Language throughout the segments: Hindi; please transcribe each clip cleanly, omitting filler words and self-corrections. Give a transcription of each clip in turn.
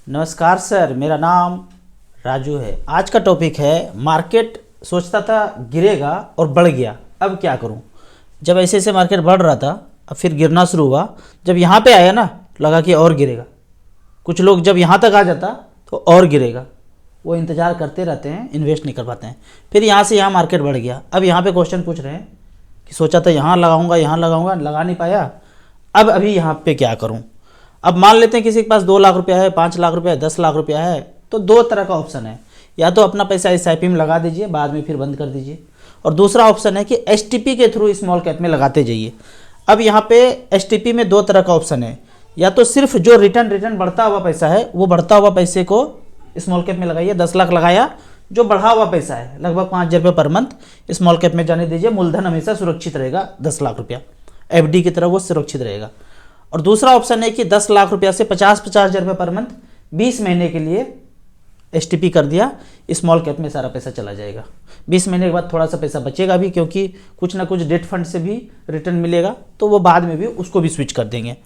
नमस्कार सर, मेरा नाम राजू है। आज का टॉपिक है मार्केट सोचता था गिरेगा और बढ़ गया, अब क्या करूं। जब ऐसे ऐसे मार्केट बढ़ रहा था, अब फिर गिरना शुरू हुआ। जब यहाँ पे आया ना, लगा कि और गिरेगा। कुछ लोग जब यहाँ तक आ जाता तो और गिरेगा, वो इंतज़ार करते रहते हैं, इन्वेस्ट नहीं कर पाते हैं। फिर यहाँ से यहाँ मार्केट बढ़ गया। अब यहाँ पे क्वेश्चन पूछ रहे हैं कि सोचा था यहाँ लगाऊंगा, लगा नहीं पाया, अब अभी यहाँ पे क्या करूँ। अब मान लेते हैं किसी के पास 2 लाख रुपया है, 5 लाख रुपया है, 10 लाख रुपया है, तो दो तरह का ऑप्शन है। या तो अपना पैसा SIP में लगा दीजिए, बाद में फिर बंद कर दीजिए, और दूसरा ऑप्शन है कि STP के थ्रू स्मॉल कैप में लगाते जाइए। अब यहाँ पे STP में 2 तरह का ऑप्शन है। या तो सिर्फ जो रिटर्न बढ़ता हुआ पैसा है, वो बढ़ता हुआ पैसे को स्मॉल कैप में लगाइए। 10 लाख लगाया, जो बढ़ा हुआ पैसा है लगभग 5,000 रुपये पर मंथ स्मॉल कैप में जाने दीजिए। मूलधन हमेशा सुरक्षित रहेगा, 10 लाख रुपया FD की तरह वो सुरक्षित रहेगा। और दूसरा ऑप्शन है कि 10 लाख रुपया से 50,000 रुपये पर मंथ 20 महीने के लिए STP कर दिया, स्मॉल कैप में सारा पैसा चला जाएगा। 20 महीने के बाद थोड़ा सा पैसा बचेगा भी, क्योंकि कुछ ना कुछ डेट फंड से भी रिटर्न मिलेगा, तो वो बाद में भी उसको भी स्विच कर देंगे।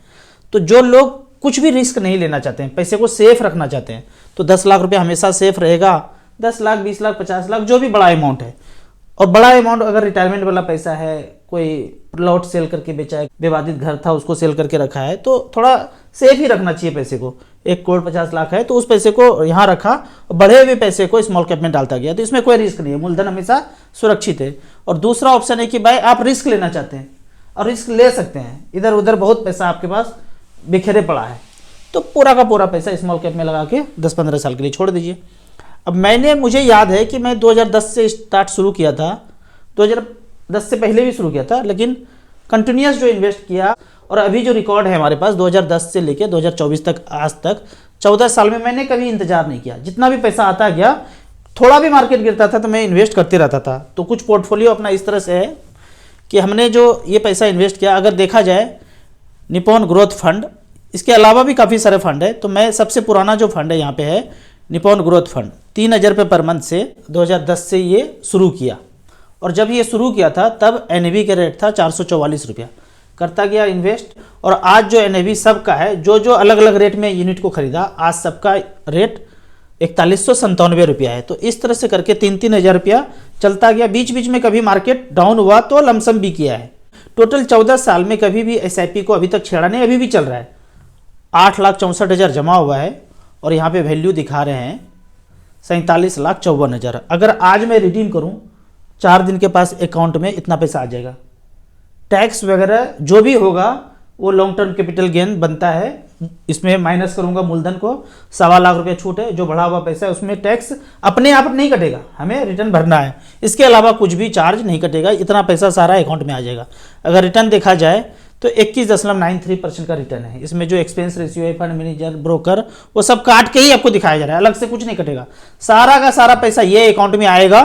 तो जो लोग कुछ भी रिस्क नहीं लेना चाहते हैं, पैसे को सेफ रखना चाहते हैं, तो 10 लाख रुपया हमेशा सेफ रहेगा। 10 लाख, 20 लाख, 50 लाख, जो भी बड़ा अमाउंट है। और बड़ा अमाउंट अगर रिटायरमेंट वाला पैसा है, कोई प्लॉट सेल करके बेचा है, विवादित घर था उसको सेल करके रखा है, तो थोड़ा सेफ ही रखना चाहिए पैसे को। 1 करोड़ 50 लाख है तो उस पैसे को यहाँ रखा, बढ़े हुए पैसे को स्मॉल कैप में डालता गया, तो इसमें कोई रिस्क नहीं है, मूलधन हमेशा सुरक्षित है। और दूसरा ऑप्शन है कि भाई आप रिस्क लेना चाहते हैं और रिस्क ले सकते हैं, इधर उधर बहुत पैसा आपके पास बिखरे पड़ा है, तो पूरा का पूरा पैसा स्मॉल कैप में लगा के 10-15 साल के लिए छोड़ दीजिए। अब मुझे याद है कि मैं 2010 से स्टार्ट शुरू किया था, 2010 से पहले भी शुरू किया था, लेकिन कंटिन्यूस जो इन्वेस्ट किया, और अभी जो रिकॉर्ड है हमारे पास 2010 से लेकर 2024 तक, आज तक 14 साल में मैंने कभी इंतजार नहीं किया। जितना भी पैसा आता गया, थोड़ा भी मार्केट गिरता था तो मैं इन्वेस्ट करते रहता था। तो कुछ पोर्टफोलियो अपना इस तरह से है कि हमने जो ये पैसा इन्वेस्ट किया, अगर देखा जाए निप्पॉन ग्रोथ फंड, इसके अलावा भी काफ़ी सारे फंड है, तो मैं सबसे पुराना जो फंड है यहाँ पे है निप्पॉन ग्रोथ फंड। 3,000 रुपये पर मंथ से 2010 से ये शुरू किया, और जब ये शुरू किया था तब NAV का रेट था 444 रुपया। करता गया इन्वेस्ट, और आज जो NAV सबका है, जो जो अलग अलग रेट में यूनिट को खरीदा, आज सबका रेट 4197 रुपया है। तो इस तरह से करके 3-3 हज़ार रुपया चलता गया। बीच बीच में कभी मार्केट डाउन हुआ तो लमसम भी किया है। टोटल 14 साल में कभी भी SIP को अभी तक छेड़ा नहीं, अभी भी चल रहा है। 8,64,000 जमा हुआ है, और यहाँ पे वैल्यू दिखा रहे हैं 47,54,000। अगर आज मैं रिडीम करूँ, 4 दिन के पास अकाउंट में इतना पैसा आ जाएगा। टैक्स वगैरह जो भी होगा वो लॉन्ग टर्म कैपिटल गेन बनता है, इसमें माइनस करूंगा मूलधन को, 1.25 लाख रुपया छूट है। जो बढ़ा हुआ पैसा है उसमें टैक्स अपने आप नहीं कटेगा, हमें रिटर्न भरना है, इसके अलावा कुछ भी चार्ज नहीं कटेगा। इतना पैसा सारा अकाउंट में आ जाएगा। अगर रिटर्न देखा जाए तो 21.93% का रिटर्न है। इसमें जो एक्सपेंस रेशियो है, फंड मैनेजर, ब्रोकर, वो सब काट के ही आपको दिखाया जा रहा है, अलग से कुछ नहीं कटेगा। सारा का सारा पैसा ये अकाउंट में आएगा।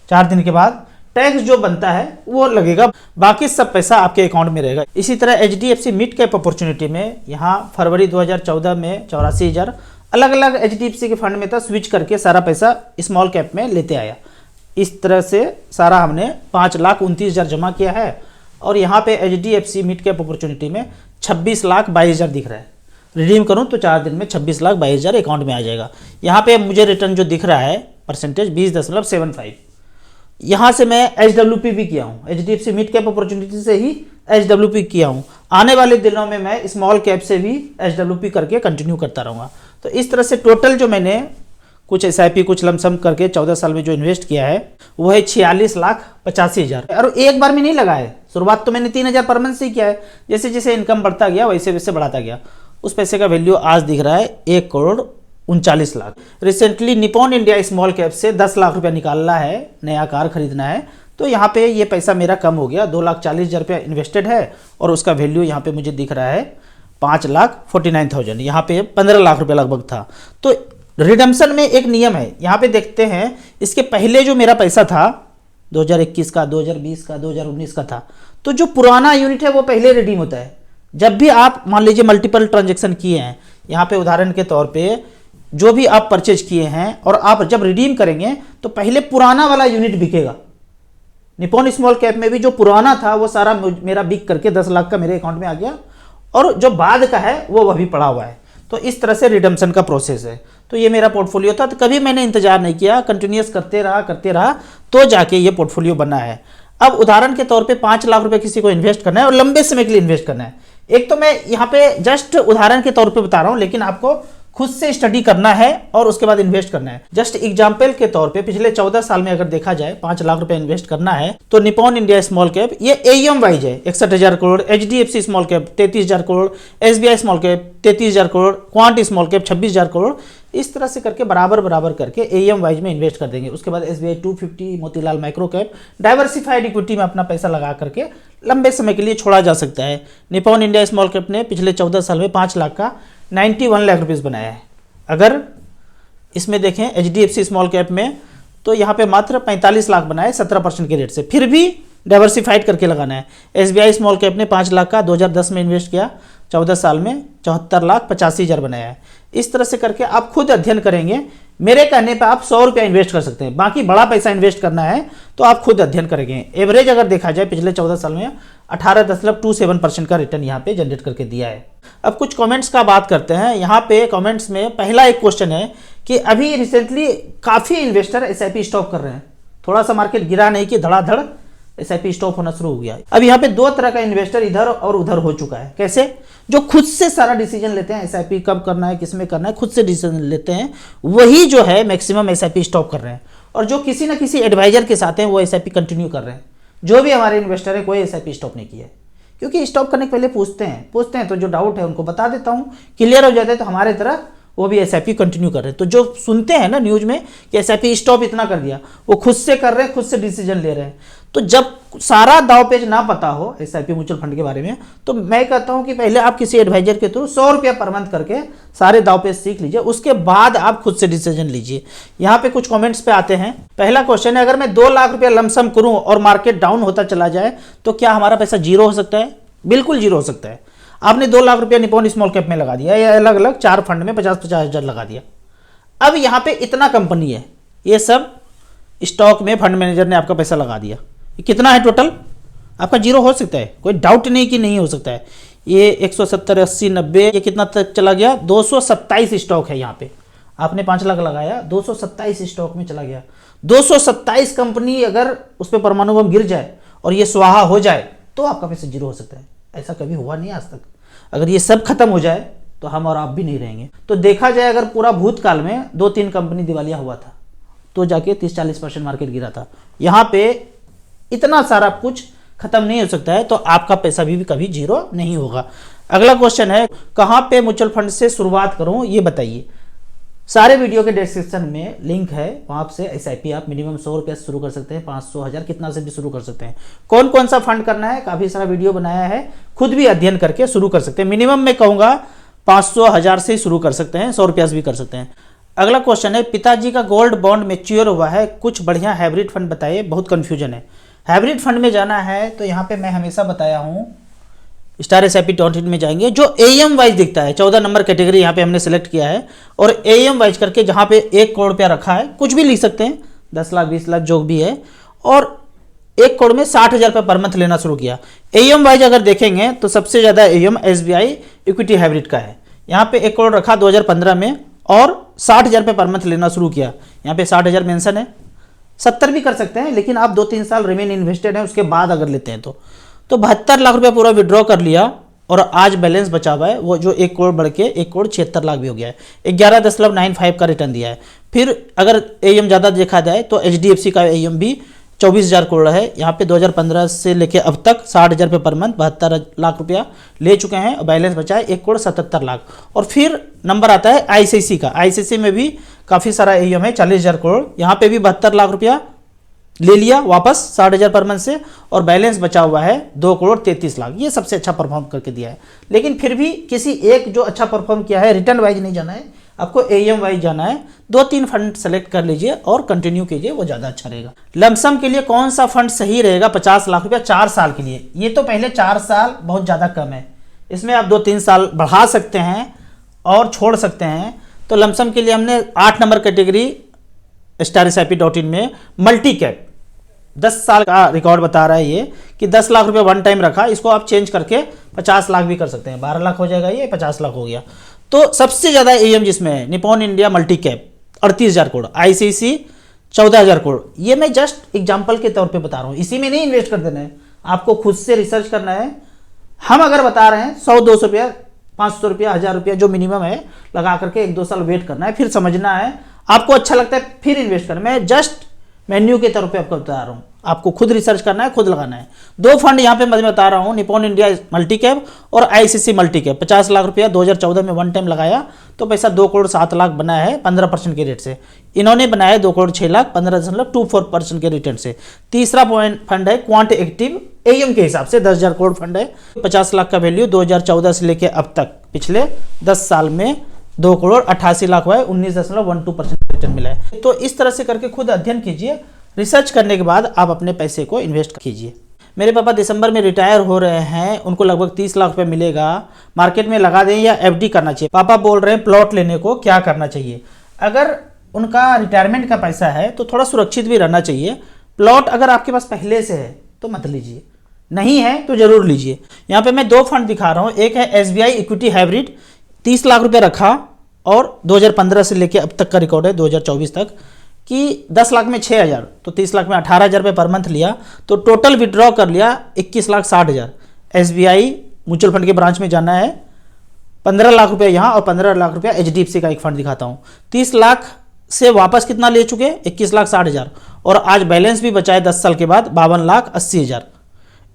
4 दिन के बाद टैक्स जो बनता है वो लगेगा, बाकी सब पैसा आपके अकाउंट में रहेगा। इसी तरह HDFC मिड कैप अपॉर्चुनिटी में यहाँ फरवरी 2014 में 84,000 अलग अलग HDFC के फंड में था, स्विच करके सारा पैसा स्मॉल कैप में लेते आया। इस तरह से सारा हमने 5,29,000 जमा किया है, और यहाँ पे HDFC मिड कैप अपॉर्चुनिटी में 26,22,000 दिख रहा है। रिडीम करूँ तो 4 दिन में 26,22,000 अकाउंट में आ जाएगा। यहाँ पे मुझे रिटर्न जो दिख रहा है परसेंटेज 20.75। यहाँ से मैं HWP भी किया हूँ, HDFC मिड कैप अपॉर्चुनिटी से ही HWP किया हूँ। आने वाले दिनों में मैं स्मॉल कैप से भी HWP करके कंटिन्यू करता रहूँगा। तो इस तरह से टोटल जो मैंने कुछ SIP कुछ लमसम करके 14 साल में जो इन्वेस्ट किया है वो है 46,85,000। और एक बार में नहीं लगा है, शुरुआत तो मैंने 3,000 पर मंथ से किया है। जैसे जैसे इनकम बढ़ता गया वैसे वैसे बढ़ाता गया। उस पैसे का वैल्यू आज दिख रहा है 1,39,00,000। Recently Nippon India small cap से 10 लाख रुपया निकालना है, नया कार खरीदना है, तो यहाँ पे ये पैसा मेरा कम हो गया। 2,40,000 रुपया इन्वेस्टेड है, और उसका वैल्यू यहाँ पे मुझे दिख रहा है 5,49,000। यहाँ पे 15 लाख रुपया लगभग था। तो रिडम्पशन में एक नियम है, यहाँ पे देखते हैं। इसके पहले जो मेरा पैसा था 2021 का, 2020 का, 2019 का था, तो जो पुराना यूनिट है वो पहले रिडीम होता है। जब भी आप मान लीजिए मल्टीपल ट्रांजेक्शन किए हैं, यहाँ पे उदाहरण के तौर पे जो भी आप परचेज किए हैं, और आप जब रिडीम करेंगे तो पहले पुराना वाला यूनिट बिकेगा। निप्पॉन स्मॉल कैप में भी जो पुराना था वो सारा मेरा बिक करके 10 लाख का मेरे अकाउंट में आ गया, और जो बाद का है वो अभी पड़ा हुआ है। तो इस तरह से रिडम्पशन का प्रोसेस है। तो ये मेरा पोर्टफोलियो था, तो कभी मैंने इंतजार नहीं किया, कंटिन्यूस करते रहा तो जाके ये पोर्टफोलियो बना है। अब उदाहरण के तौर पे 5 लाख रुपए किसी को इन्वेस्ट करना है और लंबे समय के लिए इन्वेस्ट करना है। एक तो मैं यहाँ पे जस्ट उदाहरण के तौर पे बता रहा हूँ, लेकिन आपको खुद से स्टडी करना है और उसके बाद इन्वेस्ट करना है। जस्ट एग्जाम्पल के तौर पे पिछले 14 साल में अगर देखा जाए 5 लाख रुपए इन्वेस्ट करना है तो निपॉन इंडिया स्मॉल कैप ये एईएम वाइज है 61,000 crore, HDFC small cap 33,000 crore, SBI small cap 33,000 crore, quant small cap 26,000 crore. इस तरह से करके बराबर करके एईएम वाइज में इन्वेस्ट कर देंगे। उसके बाद SBI 250, Motilal micro cap, diversified equity में अपना पैसा लगा करके लंबे समय के लिए छोड़ा जा सकता है। निपॉन इंडिया स्मॉल कैप ने पिछले 14 साल में 5 लाख का 91 लाख रुपीस बनाया है। अगर इसमें देखें एचडीएफसी स्मॉल कैप में तो यहाँ पे मात्र 45 लाख बनाए 17% के रेट से, फिर भी डाइवर्सिफाइड करके लगाना है। एसबीआई स्मॉल कैप ने 5 लाख का 2010 में इन्वेस्ट किया, 14 साल में 74,85,000 बनाया है। इस तरह से करके आप खुद अध्ययन करेंगे। मेरे कहने पर आप 100 रुपया इन्वेस्ट कर सकते हैं, बाकी बड़ा पैसा इन्वेस्ट करना है तो आप खुद अध्ययन करेंगे। एवरेज अगर देखा जाए पिछले 14 साल में 18.27% का रिटर्न यहाँ पे जनरेट करके दिया है। अब कुछ कमेंट्स का बात करते हैं। यहाँ पे कमेंट्स में पहला एक क्वेश्चन है कि अभी रिसेंटली काफ़ी इन्वेस्टर एसआईपी स्टॉप कर रहे हैं, थोड़ा सा मार्केट गिरा नहीं कि धड़ाधड़ एसआईपी स्टॉप होना शुरू हो गया। अब यहाँ पे 2 तरह का इन्वेस्टर इधर और उधर हो चुका है। कैसे? जो खुद से सारा डिसीजन लेते हैं एसआईपी कब करना है, किसमें करना है, खुद से डिसीजन लेते हैं, वही जो है मैक्सिमम एसआईपी स्टॉप कर रहे हैं। और जो किसी ना किसी एडवाइजर के साथ हैं वो एसआईपी कंटिन्यू कर रहे हैं। जो भी हमारे इन्वेस्टर है कोई एसआईपी स्टॉप नहीं किया है, क्योंकि स्टॉप करने के पहले पूछते हैं तो जो डाउट है उनको बता देता हूँ, क्लियर हो जाता है तो हमारे तरह वो भी एसआईपी कंटिन्यू कर रहे हैं। तो जो सुनते हैं ना न्यूज़ में कि एसआईपी स्टॉप इतना कर दिया, वो खुद से कर रहे हैं, खुद से डिसीजन ले रहे हैं। तो जब सारा दाव पेच ना पता हो एसआईपी म्यूचुअल फंड के बारे में, तो मैं कहता हूं कि पहले आप किसी एडवाइजर के थ्रू 100 रुपया पर मंथ करके सारे दाव पेच सीख लीजिए, उसके बाद आप खुद से डिसीजन लीजिए। यहाँ पे कुछ कमेंट्स पे आते हैं। पहला क्वेश्चन है, अगर मैं 2 लाख रुपया लमसम करूं और मार्केट डाउन होता चला जाए तो क्या हमारा पैसा जीरो हो सकता है? बिल्कुल जीरो हो सकता है। आपने 2 लाख रुपया निपॉन स्मॉल कैप में लगा दिया या अलग अलग 4 फंड में 50-50 हज़ार लगा दिया। अब यहाँ पे इतना कंपनी है, ये सब स्टॉक में फंड मैनेजर ने आपका पैसा लगा दिया, कितना है टोटल? आपका जीरो हो सकता है, कोई डाउट नहीं कि नहीं हो सकता है। ये 170, 80, 90 ये कितना तक चला गया? 227 स्टॉक है यहाँ पे। आपने 5 लाख लगाया, 227 स्टॉक में चला गया। 227 कंपनी अगर उस पर परमाणु बम गिर जाए और ये स्वाहा हो जाए तो आपका पैसा जीरो हो सकता है। ऐसा कभी हुआ नहीं आज तक। अगर ये सब खत्म हो जाए तो हम और आप भी नहीं रहेंगे। तो देखा जाए अगर पूरा भूतकाल में 2-3 कंपनी दिवालिया हुआ था तो जाके 30-40% मार्केट गिरा था। यहाँ पे इतना सारा कुछ खत्म नहीं हो सकता है, तो आपका पैसा भी कभी जीरो नहीं होगा। अगला क्वेश्चन है, कहाँ पे म्यूचुअल फंड से शुरुआत करूँ ये बताइए। सारे वीडियो के डिस्क्रिप्शन में लिंक है, वहाँ से एसआईपी आप मिनिमम 100 रुपये से शुरू कर सकते हैं, 500, 1000 कितना से भी शुरू कर सकते हैं। कौन कौन सा फंड करना है काफ़ी सारा वीडियो बनाया है, खुद भी अध्ययन करके शुरू कर सकते हैं। मिनिमम मैं कहूँगा 500, 1000 से शुरू कर सकते हैं, 100 रुपया से भी कर सकते हैं। अगला क्वेश्चन है, पिताजी का गोल्ड बॉन्ड मैच्योर हुआ है, कुछ बढ़िया हाइब्रिड फंड बताइए, बहुत कन्फ्यूजन है। हाइब्रिड फंड में जाना है तो यहाँ पे मैं हमेशा बताया हूँ स्टार एसआईपी .in में जाएंगे, जो एएम वाइज दिखता है 14 नंबर कैटेगरी यहाँ पे हमने सेलेक्ट किया है, और एएम वाइज करके जहाँ पे 1 करोड़ रुपया रखा है, कुछ भी लिख सकते हैं, 10 लाख 20 लाख जो भी है, और 1 करोड़ में 60,000 रुपये पर मंथ लेना शुरू किया। एएम वाइज अगर देखेंगे तो सबसे ज़्यादा एएम एसबीआई इक्विटी हाइब्रिड का है। यहाँ पे 1 करोड़ रखा 2015 में और 60,000 रुपये पर मंथ लेना शुरू किया। यहाँ पे 60,000 मेंशन है, 70 भी कर सकते हैं, लेकिन आप 2-3 साल रिमेन इन्वेस्टेड हैं उसके बाद अगर लेते हैं तो 72 लाख रुपया पूरा विड्रॉ कर लिया और आज बैलेंस बचा हुआ है, वो जो 1 करोड़ बढ़ के 1 करोड़ 76 लाख भी हो गया है। 11.95 का रिटर्न दिया है। फिर अगर एएम ज़्यादा देखा जाए तो एचडीएफसी का एएम भी 24,000 करोड़ है। यहाँ पे 2015 से लेके अब तक 60,000 रुपये पर मंथ 72 लाख रुपया ले चुके हैं और बैलेंस बचा है 1 करोड़ 77 लाख। और फिर नंबर आता है आईसीसी का। आईसीसी में भी काफ़ी सारा एएम है 40,000 करोड़, यहाँ पे भी 72 लाख रुपया ले लिया वापस 60,000 पर मंथ से, और बैलेंस बचा हुआ है 2 करोड़ 33 लाख। ये सबसे अच्छा परफॉर्म करके दिया है। लेकिन फिर भी किसी एक जो अच्छा परफॉर्म किया है, रिटर्न वाइज नहीं जाना है, आपको एएम वाइज जाना है। 2-3 फंड सेलेक्ट कर लीजिए और कंटिन्यू कीजिए, वो ज़्यादा अच्छा रहेगा। लमसम के लिए कौन सा फंड सही रहेगा? 50 लाख रुपया 4 साल के लिए। ये तो पहले 4 साल बहुत ज़्यादा कम है, इसमें आप 2-3 साल बढ़ा सकते हैं और छोड़ सकते हैं। तो लमसम के लिए हमने 8 number category star SIP .in में मल्टी कैप 10 साल का रिकॉर्ड बता रहा है ये कि 10 लाख रुपए वन टाइम रखा, इसको आप चेंज करके 50 लाख भी कर सकते हैं। 12 लाख हो जाएगा, ये 50 लाख हो गया। तो सबसे ज़्यादा एम जिसमें है Nippon India multi cap 38,000 crore, ICC 14,000 crore. ये मैं जस्ट एग्जांपल के तौर पे बता रहा हूँ, इसी में नहीं इन्वेस्ट कर देना है, आपको खुद से रिसर्च करना है। हम अगर बता रहे हैं 100-200 रुपया, 500 रुपया, 1000 रुपया जो मिनिमम है लगा करके 1-2 साल वेट करना है, फिर समझना है, आपको अच्छा लगता है फिर इन्वेस्ट करना है। मैं जस्ट मेन्यू के तौर पे आपको बता रहा हूँ, आपको खुद रिसर्च करना है, खुद लगाना है। 2 फंड यहाँ पे मैं बता रहा हूँ, निपॉन इंडिया मल्टी कैप और आईसीसी मल्टी कैप। 50 लाख रुपया 2014 में वन टाइम लगाया तो पैसा 2 करोड़ 7 लाख बना है 15% के रेट से। इन्होंने बनाया 2 करोड़ 6 लाख 15.24% के रिटर्न से। तीसरा पॉइंट फंड है क्वांट एक्टिव, एएम के हिसाब से 10,000 करोड़ फंड है, 50 लाख का वैल्यू 2014 से लेके अब तक पिछले 10 साल में 2 करोड़ 88 लाख हुआ है, 19.12% रिटर्न मिला है। तो इस तरह से करके खुद अध्ययन कीजिए, रिसर्च करने के बाद आप अपने पैसे को इन्वेस्ट कीजिए। मेरे पापा दिसंबर में रिटायर हो रहे हैं, उनको लगभग 30 लाख रुपए मिलेगा, मार्केट में लगा दें या एफडी करना चाहिए? पापा बोल रहे हैं प्लॉट लेने को, क्या करना चाहिए? अगर उनका रिटायरमेंट का पैसा है तो थोड़ा सुरक्षित भी रहना चाहिए। प्लॉट अगर आपके पास पहले से है तो मत लीजिए, नहीं है तो जरूर लीजिए। यहाँ पे मैं 2 फंड दिखा रहा हूँ, एक है एसबीआई इक्विटी हाइब्रिड, 30 लाख रुपए रखा और 2015 से लेके अब तक का रिकॉर्ड है 2024 तक कि 10 लाख में 6,000, तो 30 लाख में 18,000 रुपये पर मंथ लिया, तो टोटल विड्रॉ कर लिया 21,60,000। एसबीआई म्यूचुअल फंड के ब्रांच में जाना है, 15 लाख रुपये यहाँ और 15 लाख रुपया एचडीएफसी का एक फंड दिखाता हूँ। 30 लाख से वापस कितना ले चुके? 21,60,000, और आज बैलेंस भी बचा है 10 साल के बाद 52,80,000,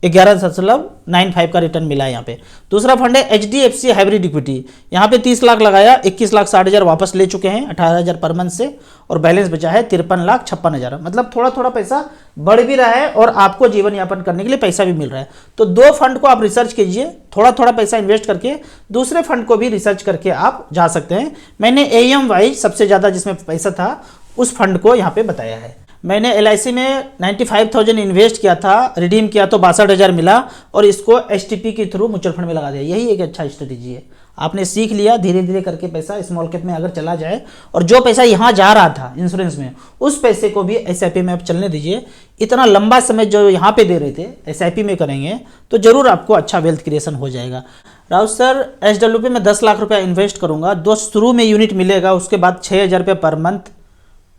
11.95 का रिटर्न मिला है यहाँ पे। दूसरा फंड है एचडीएफसी हाइब्रिड इक्विटी, यहाँ पे 30 लाख लगाया, 21,60,000 वापस ले चुके हैं 18,000 पर मंथ से, और बैलेंस बचा है 53,56,000। मतलब थोड़ा थोड़ा पैसा बढ़ भी रहा है और आपको जीवन यापन करने के लिए पैसा भी मिल रहा है। तो 2 फंड को आप रिसर्च कीजिए, थोड़ा थोड़ा पैसा इन्वेस्ट करके दूसरे फंड को भी रिसर्च करके आप जा सकते हैं। मैंने एएम वाइज सबसे ज़्यादा जिसमें पैसा था उस फंड को यहाँ पे बताया है। मैंने एलआईसी में 95,000 इन्वेस्ट किया था, रिडीम किया तो 62,000 मिला, और इसको एसटीपी के थ्रू म्यूचुअल फंड में लगा दिया। यही एक अच्छा स्ट्रेटेजी है, आपने सीख लिया, धीरे धीरे करके पैसा स्मॉल कैप में अगर चला जाए, और जो पैसा यहाँ जा रहा था इंश्योरेंस में उस पैसे को भी एसआईपी में आप चलने दीजिए। इतना लंबा समय जो यहाँ पे दे रहे थे एसआईपी में करेंगे तो जरूर आपको अच्छा वेल्थ क्रिएशन हो जाएगा। राउत सर, एसडब्ल्यूपी में 10 लाख रुपया इन्वेस्ट करूँगा, 2 शुरू में यूनिट मिलेगा, उसके बाद 6,000 रुपये पर मंथ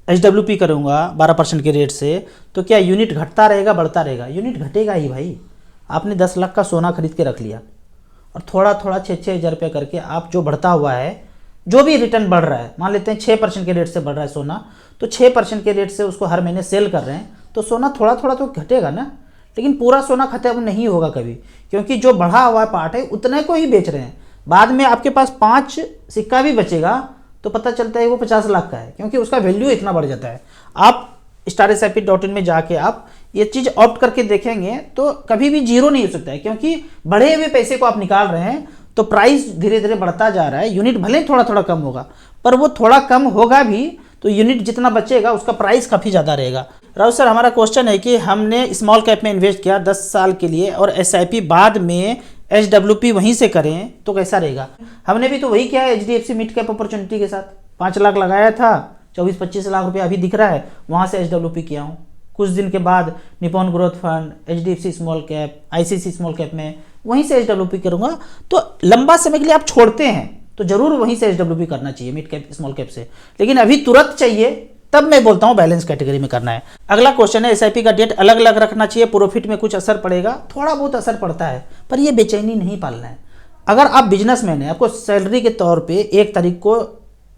एचडब्ल्यूपी करूँगा 12% के रेट से, तो क्या यूनिट घटता रहेगा बढ़ता रहेगा? यूनिट घटेगा ही भाई। आपने 10 लाख का सोना खरीद के रख लिया और थोड़ा थोड़ा 6-6 हज़ार रुपये करके आप जो बढ़ता हुआ है, जो भी रिटर्न बढ़ रहा है, मान लेते हैं 6% के रेट से बढ़ रहा है सोना, तो 6% के रेट से उसको हर महीने सेल कर रहे हैं, तो सोना थोड़ा थोड़ा तो घटेगा ना। लेकिन पूरा सोना खत्म नहीं होगा कभी, क्योंकि जो बढ़ा हुआ पार्ट है उतने को ही बेच रहे हैं। बाद में आपके पास 5 सिक्का भी बचेगा तो पता चलता है वो 50 लाख का है, क्योंकि उसका वैल्यू इतना बढ़ जाता है। आप starSIP.in में जाके आप ये चीज़ ऑप्ट करके देखेंगे तो कभी भी जीरो नहीं हो सकता है, क्योंकि बढ़े हुए पैसे को आप निकाल रहे हैं तो प्राइस धीरे धीरे बढ़ता जा रहा है। यूनिट भले थोड़ा थोड़ा कम होगा, पर वो थोड़ा कम होगा भी तो यूनिट जितना बचेगा उसका प्राइस काफ़ी ज़्यादा रहेगा। राउत सर, हमारा क्वेश्चन है कि हमने स्मॉल कैप में इन्वेस्ट किया 10 साल के लिए और SIP बाद में HWP वहीं से करें तो कैसा रहेगा? हमने भी तो वही किया है HDFC मिड कैप अपॉर्चुनिटी के साथ, 5 लाख लगाया था, 24-25 लाख रुपया अभी दिख रहा है, वहाँ से HWP किया हूँ। कुछ दिन के बाद Nippon growth fund, HDFC small cap, ICC small cap में वहीं से HWP करूँगा। तो लंबा समय के लिए आप छोड़ते हैं तो जरूर वहीं से HWP करना चाहिए मिड कैप स्मॉल कैप से, लेकिन अभी तुरंत चाहिए तब मैं बोलता हूँ बैलेंस कैटेगरी में करना है। अगला क्वेश्चन है SIP का डेट अलग अलग रखना चाहिए, प्रॉफिट में कुछ असर पड़ेगा? थोड़ा बहुत असर पड़ता है, पर ये बेचैनी नहीं पालना है। अगर आप बिजनेसमैन हैं, आपको सैलरी के तौर पे 1 तारीख को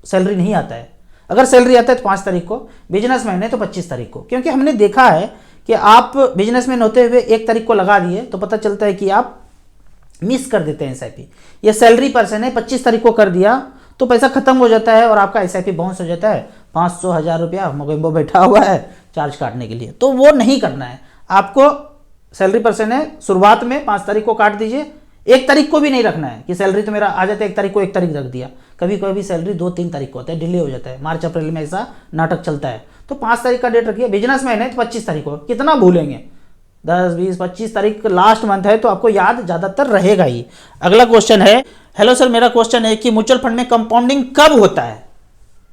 सैलरी नहीं आता है, अगर सैलरी आता है तो 5 तारीख को, बिजनेसमैन है तो 25 तारीख को, क्योंकि हमने देखा है कि आप बिजनेसमैन होते हुए 1 तारीख को लगा दिए तो पता चलता है कि आप मिस कर देते हैं SIP। ये सैलरी पर्सन है, 25 तारीख को कर दिया तो पैसा खत्म हो जाता है और आपका SIP बाउंस हो जाता है। 500-1000 रुपया मोगेम्बो बैठा हुआ है चार्ज काटने के लिए, तो वो नहीं करना है आपको। सैलरी पर्सन है, शुरुआत में 5 तारीख को काट दीजिए, 1 तारीख को भी नहीं रखना है कि सैलरी तो मेरा आ जाता है 1 तारीख को, 1 तारीख रख दिया। कभी कभी सैलरी 2-3 तारीख को होता है, डिले हो जाता है, मार्च अप्रैल में ऐसा नाटक चलता है। तो 5 तारीख का डेट रखिए। बिजनेसमैन है तो 25 तारीख को, कितना भूलेंगे? 10, 20, 25 तारीख लास्ट मंथ है तो आपको याद ज़्यादातर रहेगा ही। अगला क्वेश्चन है, हेलो सर, मेरा क्वेश्चन है कि म्यूचुअल फंड में कंपाउंडिंग कब होता है?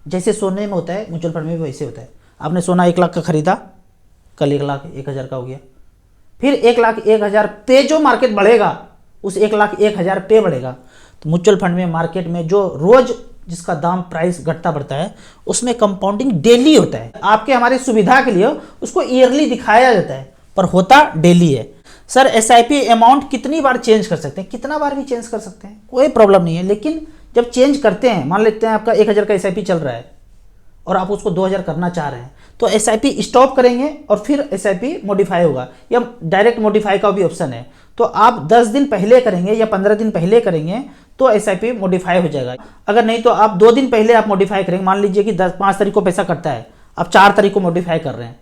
जैसे सोने में होता है म्यूचुअल फंड में भी वैसे होता है। आपने सोना 1 लाख का खरीदा, कल 1 लाख 1,000 का हो गया, फिर 1 लाख 1,000 पे जो मार्केट बढ़ेगा उस 1 लाख 1,000 पे बढ़ेगा। तो म्यूचुअल फंड में, मार्केट में जो रोज जिसका दाम प्राइस घटता बढ़ता है उसमें कंपाउंडिंग डेली होता है। आपके हमारी सुविधा के लिए उसको ईयरली दिखाया जाता है पर होता डेली है। सर एसआईपी अमाउंट कितनी बार चेंज कर सकते हैं? कितना बार भी चेंज कर सकते हैं, कोई प्रॉब्लम नहीं है। लेकिन जब चेंज करते हैं, मान लेते हैं आपका 1000 का एसआईपी चल रहा है और आप उसको 2000 करना चाह रहे हैं, तो एसआईपी स्टॉप करेंगे और फिर एसआईपी मॉडिफाई होगा, या डायरेक्ट मॉडिफाई का भी ऑप्शन है। तो आप 10 दिन पहले करेंगे या 15 दिन पहले करेंगे तो एसआईपी मॉडिफाई हो जाएगा। अगर नहीं तो आप 2 दिन पहले आप मॉडिफाई करेंगे। मान लीजिए कि 5 तारीख को पैसा कटता है, आप 4 तारीख को मॉडिफाई कर रहे हैं,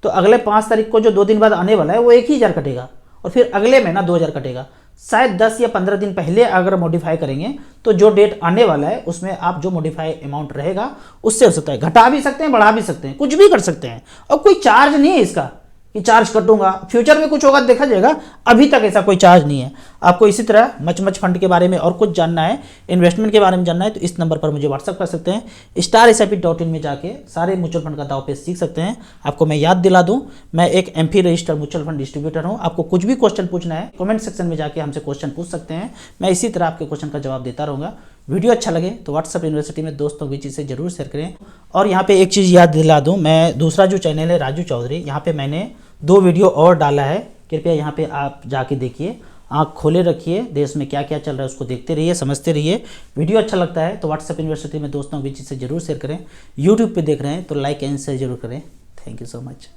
तो अगले 5 तारीख को जो 2 दिन बाद आने वाला है वो 1000 कटेगा और फिर अगले महीना 2000 कटेगा। शायद 10 या 15 दिन पहले अगर मॉडिफाई करेंगे तो जो डेट आने वाला है उसमें आप जो मॉडिफाई अमाउंट रहेगा उससे हो सकता है, घटा भी सकते हैं, बढ़ा भी सकते हैं, कुछ भी कर सकते हैं। और कोई चार्ज नहीं है इसका कि चार्ज कटूंगा, फ्यूचर में कुछ होगा देखा जाएगा। अभी तक ऐसा कोई चार्ज नहीं है। आपको इसी तरह मच फंड के बारे में और कुछ जानना है, इन्वेस्टमेंट के बारे में जानना है, तो इस नंबर पर मुझे व्हाट्सअप कर सकते हैं। StarSIP.in में जाके सारे म्यूचुअल फंड का दाव पेज सीख सकते हैं। आपको मैं याद दिला दूं, मैं एक MP registered mutual fund distributor हूं। आपको कुछ भी क्वेश्चन पूछना है कमेंट सेक्शन में जाके हमसे क्वेश्चन पूछ सकते हैं। मैं इसी तरह आपके क्वेश्चन का जवाब देता रहूँगा। वीडियो अच्छा लगे तो व्हाट्सअप यूनिवर्सिटी में दोस्तों की चीज़ से जरूर शेयर करें। और यहाँ पे एक चीज़ याद दिला दूँ, मैं दूसरा जो चैनल है राजू चौधरी, यहाँ पे मैंने 2 वीडियो और डाला है, कृपया यहाँ पे आप जाके देखिए, आँख खोले रखिए, देश में क्या क्या चल रहा है उसको देखते रहिए, समझते रहिए। वीडियो अच्छा लगता है तो व्हाट्सअप यूनिवर्सिटी में दोस्तों की चीज़ से जरूर शेयर करें। यूट्यूब पे देख रहे हैं तो लाइक एंड शेयर जरूर करें। Thank you so much.